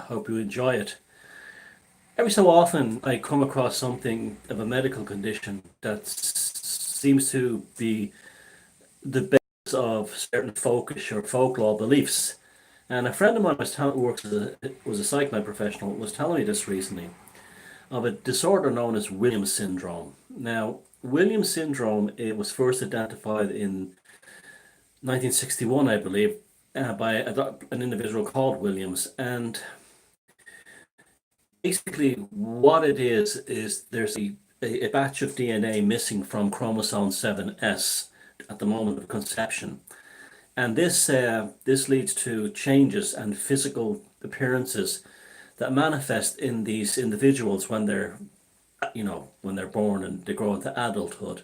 I hope you enjoy it. Every so often, I come across something of a medical condition that seems to be the basis of certain folkish or folklore beliefs. And a friend of mine who works was a psych med professional, was telling me this recently of a disorder known as Williams syndrome. Now, Williams syndrome, it was first identified in 1961, I believe, by an individual called Williams. And basically, what it is there's a batch of DNA missing from chromosome 7S at the moment of conception. And this leads to changes and physical appearances that manifest in these individuals when they're born and they grow into adulthood.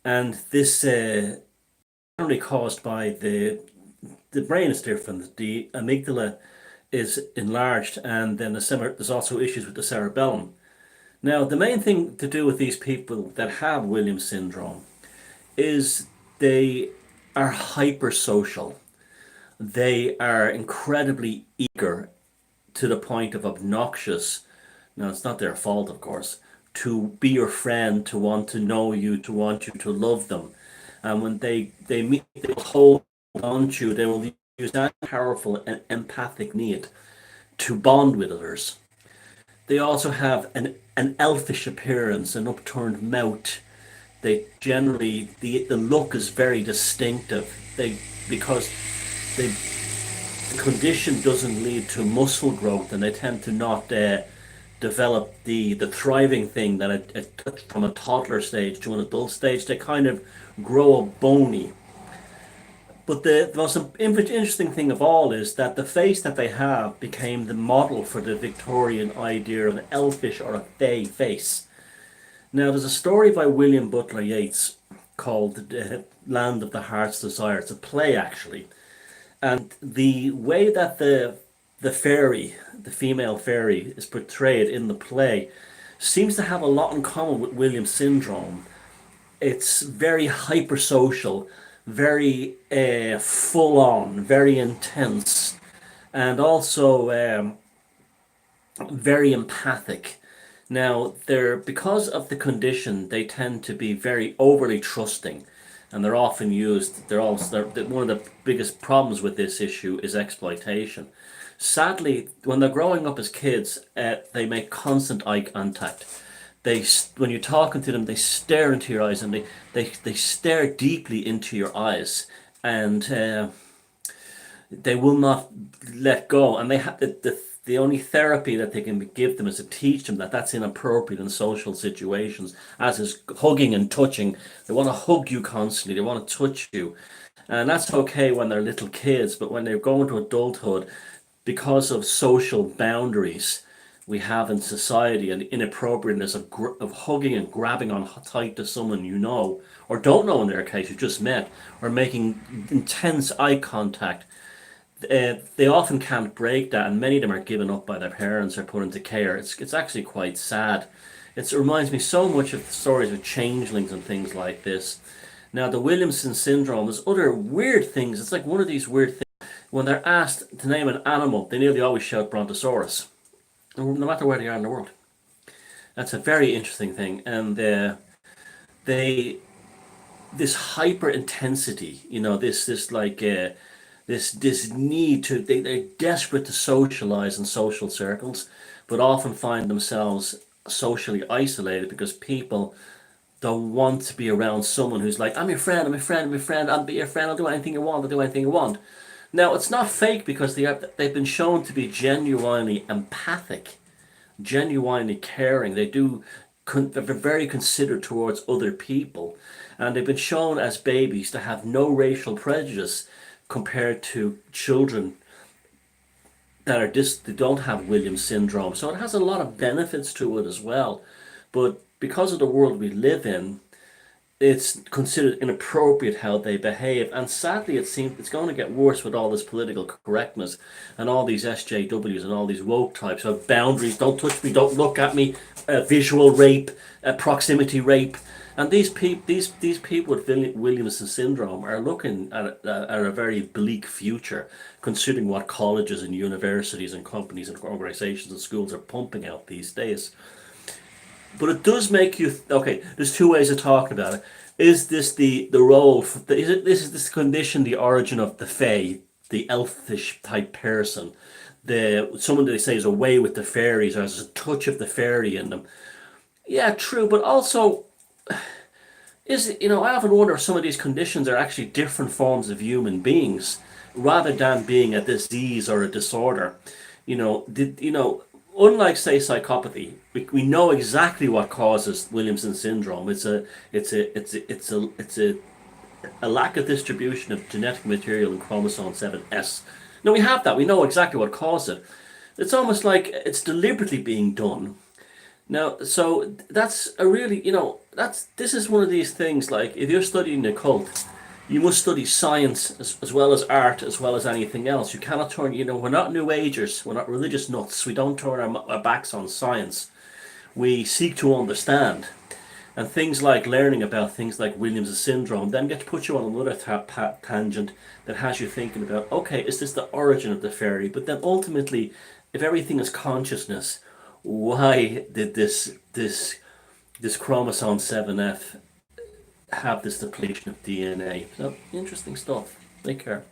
And this generally caused by the brain is different. The amygdala is enlarged, and then there's also issues with the cerebellum. Now, the main thing to do with these people that have Williams syndrome is they are hypersocial. They are incredibly eager to the point of obnoxious. Now, it's not their fault, of course, to be your friend, to want to know you, to want you to love them. And when they meet, they will hold on to you. They will use that powerful and empathic need to bond with others. They also have an elfish appearance, an upturned mouth. They generally the look is very distinctive. Because they the condition doesn't lead to muscle growth, and they tend to not develop the thriving thing that from a toddler stage to an adult stage. They kind of grow bony. But the most interesting thing of all is that the face that they have became the model for the Victorian idea of an elfish or a fey face. Now, there's a story by William Butler Yeats called The Land of the Heart's Desire. It's a play, actually. And the way that the fairy, the female fairy, is portrayed in the play seems to have a lot in common with Williams syndrome. It's very hypersocial, very full on, very intense, and also very empathic. Now, they're because of the condition, they tend to be very overly trusting, and they're often used. One of the biggest problems with this issue is exploitation. Sadly, when they're growing up as kids, they make constant eye contact. When you're talking to them, they stare into your eyes, and they stare deeply into your eyes, and they will not let go. And they have the only therapy that they can give them is to teach them that that's inappropriate in social situations, as is hugging and touching. They want to hug you constantly. They want to touch you, and that's okay when they're little kids. But when they go into adulthood, because of social boundaries we have in society and inappropriateness of hugging and grabbing on tight to someone you know or don't know, in their case you just met, or making intense eye contact, they often can't break that, and many of them are given up by their parents or put into care. It's actually quite sad. It reminds me so much of stories of changelings and things like this. Now, the Williamson syndrome, there's other weird things. It's like one of these weird things. When they're asked to name an animal, they nearly always shout brontosaurus, no matter where they are in the world. That's a very interesting thing. And they this hyper intensity, this need to they're desperate to socialize in social circles, but often find themselves socially isolated because people don't want to be around someone who's like, I'm your friend, I'm your friend, I'm your friend, I'll be your friend, I'll do anything you want, I'll do anything you want. Now, it's not fake, because they've been shown to be genuinely empathic, genuinely caring. They're very considerate towards other people, and they've been shown as babies to have no racial prejudice compared to children they don't have Williams syndrome. So it has a lot of benefits to it as well. But because of the world we live in, it's considered inappropriate how they behave, and sadly it seems it's going to get worse with all this political correctness and all these SJWs and all these woke types of boundaries. Don't touch me, don't look at me, visual rape, proximity rape. And these people with Williamson syndrome are looking at a very bleak future, considering what colleges and universities and companies and organizations and schools are pumping out these days. But it does make you okay. There's two ways of talking about it. Is this the role? Is it this condition the origin of the Fae, the elfish type person, someone that they say is away with the fairies or has a touch of the fairy in them? Yeah, true. But also, is it, I often wonder if some of these conditions are actually different forms of human beings rather than being a disease or a disorder. Unlike say psychopathy, we know exactly what causes Williamson syndrome. It's a lack of distribution of genetic material in chromosome 7S. Now we have that. We know exactly what caused it. It's almost like it's deliberately being done. Now, so that's a really, this is one of these things like if you're studying the occult, you must study science as well as art, as well as anything else. You cannot turn, we're not New Agers, we're not religious nuts. We don't turn our backs on science. We seek to understand. And things like learning about things like Williams' syndrome then get to put you on another tangent that has you thinking about, okay, is this the origin of the fairy? But then ultimately, if everything is consciousness, why did this chromosome 7F have this depletion of DNA? So interesting stuff. Take care.